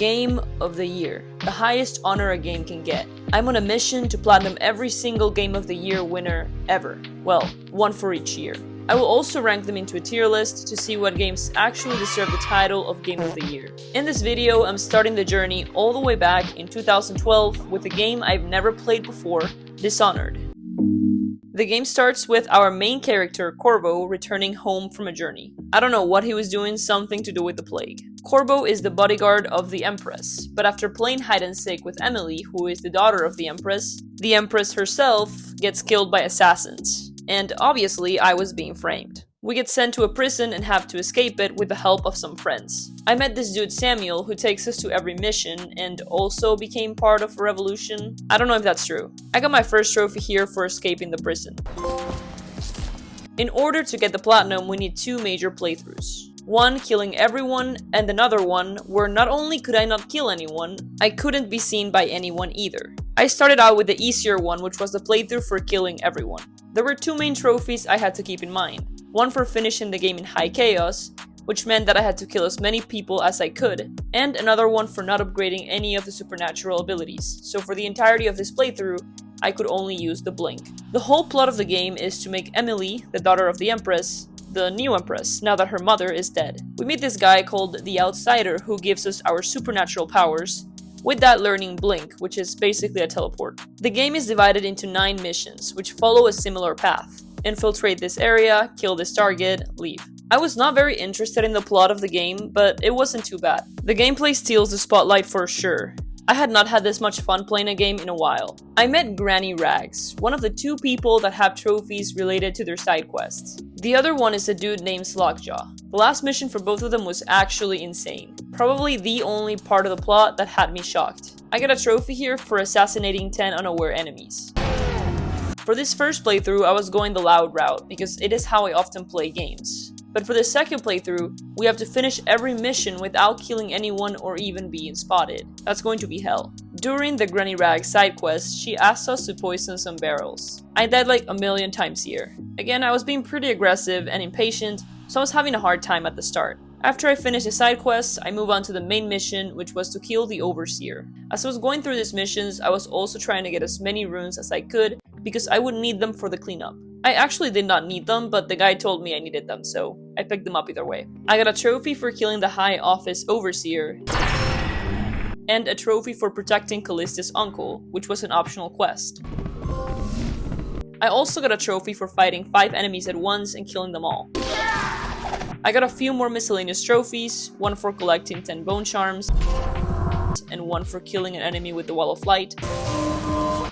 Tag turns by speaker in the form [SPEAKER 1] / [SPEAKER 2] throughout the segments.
[SPEAKER 1] Game of the Year, the highest honor a game can get. I'm on a mission to platinum every single Game of the Year winner ever. Well, one for each year. I will also rank them into a tier list to see what games actually deserve the title of Game of the Year. In this video, I'm starting the journey all the way back in 2012 with a game I've never played before, Dishonored. The game starts with our main character, Corvo, returning home from a journey. I don't know what he was doing, something to do with the plague. Corvo is the bodyguard of the Empress, but after playing hide and seek with Emily, who is the daughter of the Empress herself gets killed by assassins. And obviously, I was being framed. We get sent to a prison and have to escape it with the help of some friends. I met this dude Samuel who takes us to every mission and also became part of a revolution. I don't know if that's true. I got my first trophy here for escaping the prison. In order to get the platinum, we need two major playthroughs. One, killing everyone, and another one where not only could I not kill anyone, I couldn't be seen by anyone either. I started out with the easier one, which was the playthrough for killing everyone. There were two main trophies I had to keep in mind. One for finishing the game in high chaos, which meant that I had to kill as many people as I could, and another one for not upgrading any of the supernatural abilities. So for the entirety of this playthrough, I could only use the blink. The whole plot of the game is to make Emily, the daughter of the Empress, the new Empress, now that her mother is dead. We meet this guy called the Outsider who gives us our supernatural powers, with that learning blink, which is basically a teleport. The game is divided into 9 missions, which follow a similar path. Infiltrate this area, kill this target, leave. I was not very interested in the plot of the game, but it wasn't too bad. The gameplay steals the spotlight for sure. I had not had this much fun playing a game in a while. I met Granny Rags, one of the 2 people that have trophies related to their side quests. The other one is a dude named Lockjaw. The last mission for both of them was actually insane. Probably the only part of the plot that had me shocked. I got a trophy here for assassinating 10 unaware enemies. For this first playthrough, I was going the loud route because it is how I often play games. But for the second playthrough, we have to finish every mission without killing anyone or even being spotted. That's going to be hell. During the Granny Rag side quest, she asked us to poison some barrels. I died like a million times here. Again, I was being pretty aggressive and impatient, so I was having a hard time at the start. After I finished the side quests, I move on to the main mission, which was to kill the Overseer. As I was going through these missions, I was also trying to get as many runes as I could because I would need them for the cleanup. I actually did not need them, but the guy told me I needed them, so I picked them up either way. I got a trophy for killing the High Office Overseer, and a trophy for protecting Callista's uncle, which was an optional quest. I also got a trophy for fighting 5 enemies at once and killing them all. I got a few more miscellaneous trophies, one for collecting 10 bone charms, and one for killing an enemy with the Wall of Light.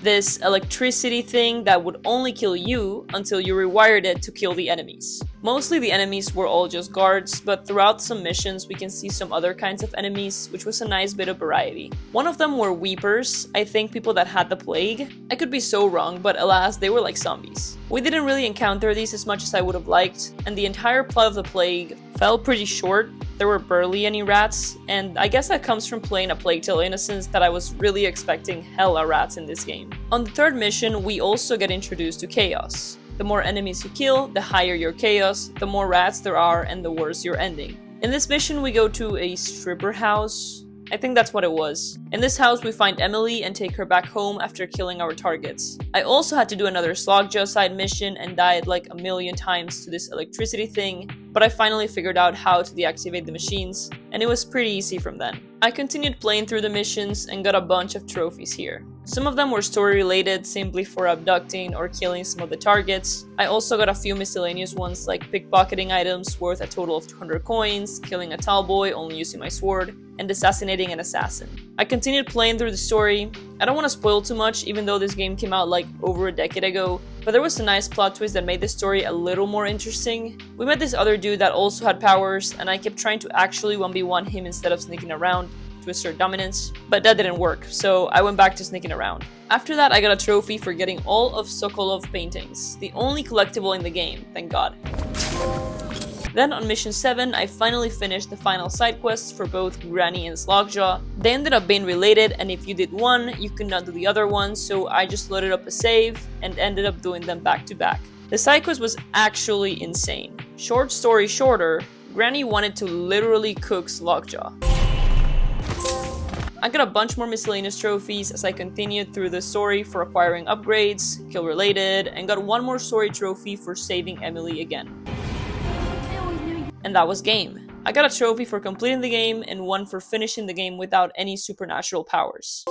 [SPEAKER 1] This electricity thing that would only kill you until you rewired it to kill the enemies. Mostly the enemies were all just guards, but throughout some missions we can see some other kinds of enemies, which was a nice bit of variety. One of them were weepers, I think people that had the plague. I could be so wrong, but alas, they were like zombies. We didn't really encounter these as much as I would have liked, and the entire plot of the plague fell pretty short. There were barely any rats, and I guess that comes from playing A Plague Tale Innocence that I was really expecting hella rats in this game. On the third mission, we also get introduced to chaos. The more enemies you kill, the higher your chaos, the more rats there are, and the worse your ending. In this mission, we go to a stripper house. I think that's what it was. In this house, we find Emily and take her back home after killing our targets. I also had to do another Slogjaw side mission and died like a million times to this electricity thing, but I finally figured out how to deactivate the machines, and it was pretty easy from then. I continued playing through the missions and got a bunch of trophies here. Some of them were story related, simply for abducting or killing some of the targets. I also got a few miscellaneous ones like pickpocketing items worth a total of 200 coins, killing a tall boy only using my sword, and assassinating an assassin. I continued playing through the story. I don't want to spoil too much even though this game came out like over a decade ago, but there was a nice plot twist that made the story a little more interesting. We met this other dude that also had powers, and I kept trying to actually 1v1 him instead of sneaking around to assert dominance, but that didn't work, so I went back to sneaking around. After that, I got a trophy for getting all of Sokolov paintings, the only collectible in the game, thank god. Then on mission 7, I finally finished the final side quests for both Granny and Slogjaw. They ended up being related, and if you did one, you could not do the other one, so I just loaded up a save and ended up doing them back to back. The side quest was actually insane. Short story shorter, Granny wanted to literally cook Slogjaw. I got a bunch more miscellaneous trophies as I continued through the story for acquiring upgrades, kill related, and got one more story trophy for saving Emily again. And that was game. I got a trophy for completing the game and one for finishing the game without any supernatural powers.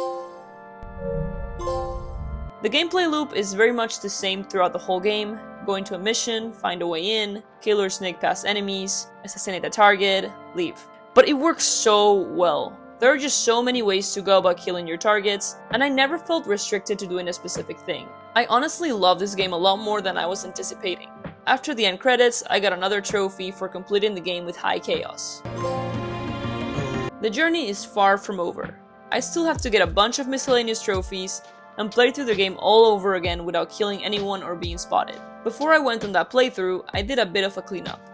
[SPEAKER 1] The gameplay loop is very much the same throughout the whole game. Go into a mission, find a way in, kill or sneak past enemies, assassinate a target, leave. But it works so well. There are just so many ways to go about killing your targets, and I never felt restricted to doing a specific thing. I honestly love this game a lot more than I was anticipating. After the end credits, I got another trophy for completing the game with high chaos. The journey is far from over. I still have to get a bunch of miscellaneous trophies and play through the game all over again without killing anyone or being spotted. Before I went on that playthrough, I did a bit of a cleanup.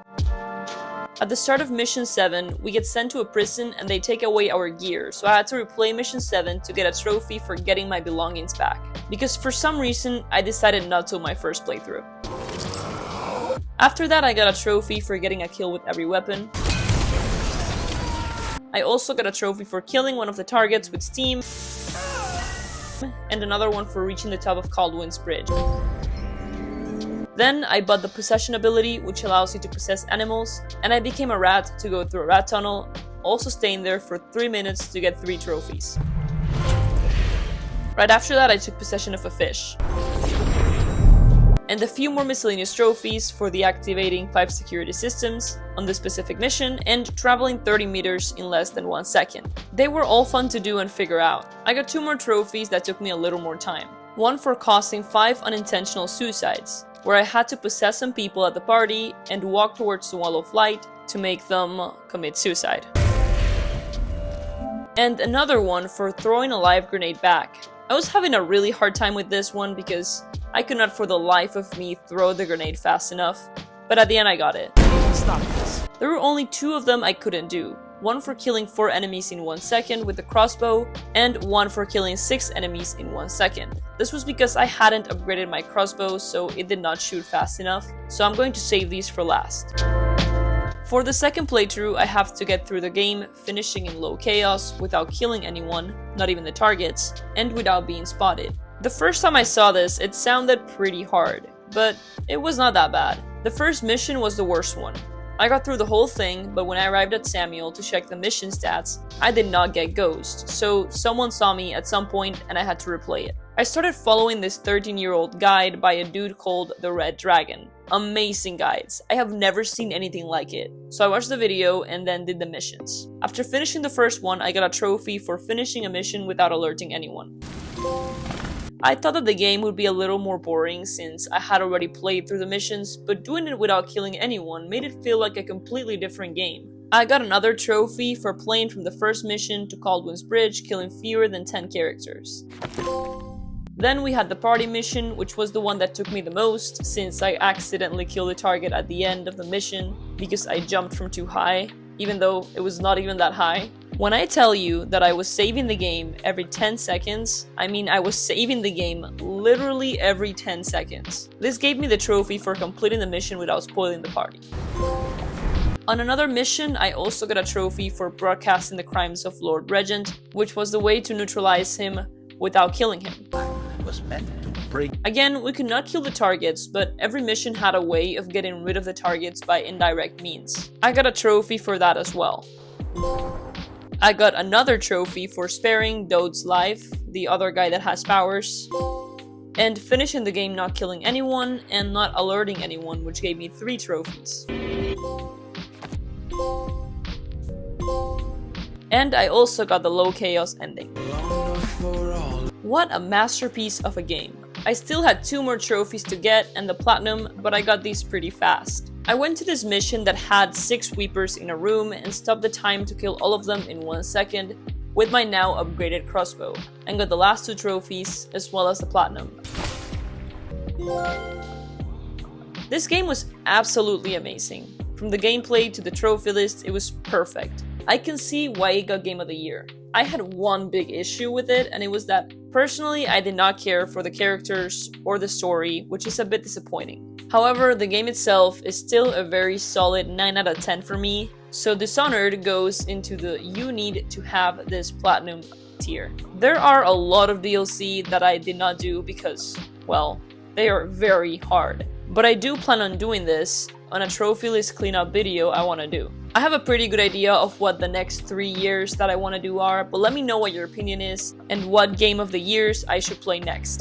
[SPEAKER 1] At the start of Mission 7, we get sent to a prison and they take away our gear, so I had to replay Mission 7 to get a trophy for getting my belongings back. Because for some reason, I decided not to my first playthrough. After that, I got a trophy for getting a kill with every weapon. I also got a trophy for killing one of the targets with steam, and another one for reaching the top of Caldwin's Bridge. Then I bought the possession ability, which allows you to possess animals, and I became a rat to go through a rat tunnel, also staying there for 3 minutes to get 3 trophies. Right after that, I took possession of a fish. And a few more miscellaneous trophies for deactivating 5 security systems on the specific mission and traveling 30 meters in less than 1 second. They were all fun to do and figure out. I got 2 more trophies that took me a little more time. One for causing 5 unintentional suicides, where I had to possess some people at the party and walk towards the wall of light to make them commit suicide. And another one for throwing a live grenade back. I was having a really hard time with this one because I could not for the life of me throw the grenade fast enough, but at the end I got it. Stop this. There were only 2 of them I couldn't do. One for killing 4 enemies in 1 second with the crossbow, and one for killing 6 enemies in 1 second. This was because I hadn't upgraded my crossbow, so it did not shoot fast enough, so I'm going to save these for last. For the second playthrough, I have to get through the game, finishing in low chaos, without killing anyone, not even the targets, and without being spotted. The first time I saw this, it sounded pretty hard, but it was not that bad. The first mission was the worst one. I got through the whole thing, but when I arrived at Samuel to check the mission stats, I did not get Ghost, so someone saw me at some point and I had to replay it. I started following this 13-year-old guide by a dude called the Red Dragon. Amazing guides. I have never seen anything like it. So I watched the video and then did the missions. After finishing the first one, I got a trophy for finishing a mission without alerting anyone. I thought that the game would be a little more boring since I had already played through the missions, but doing it without killing anyone made it feel like a completely different game. I got another trophy for playing from the first mission to Caldwin's Bridge, killing fewer than 10 characters. Then we had the party mission, which was the one that took me the most, since I accidentally killed a target at the end of the mission because I jumped from too high, even though it was not even that high. When I tell you that I was saving the game every 10 seconds, I mean I was saving the game literally every 10 seconds. This gave me the trophy for completing the mission without spoiling the party. On another mission, I also got a trophy for broadcasting the crimes of Lord Regent, which was the way to neutralize him without killing him.
[SPEAKER 2] Was meant to break.
[SPEAKER 1] Again, we could not kill the targets, but every mission had a way of getting rid of the targets by indirect means. I got a trophy for that as well. I got another trophy for sparing Dode's life, the other guy that has powers, and finishing the game not killing anyone and not alerting anyone, which gave me 3 trophies. And I also got the low chaos ending. What a masterpiece of a game. I still had 2 more trophies to get and the platinum, but I got these pretty fast. I went to this mission that had 6 Weepers in a room and stopped the time to kill all of them in 1 second with my now upgraded crossbow, and got the last 2 trophies as well as the platinum. This game was absolutely amazing. From the gameplay to the trophy list, it was perfect. I can see why it got Game of the Year. I had one big issue with it, and it was that personally I did not care for the characters or the story, which is a bit disappointing. However, the game itself is still a very solid 9 out of 10 for me, So Dishonored goes into the you need to have this platinum tier. There are a lot of DLC that I did not do because, well, they are very hard. But I do plan on doing this on a trophy list cleanup video I want to do. I have a pretty good idea of what the next 3 years that I want to do are, but let me know what your opinion is and what game of the years I should play next.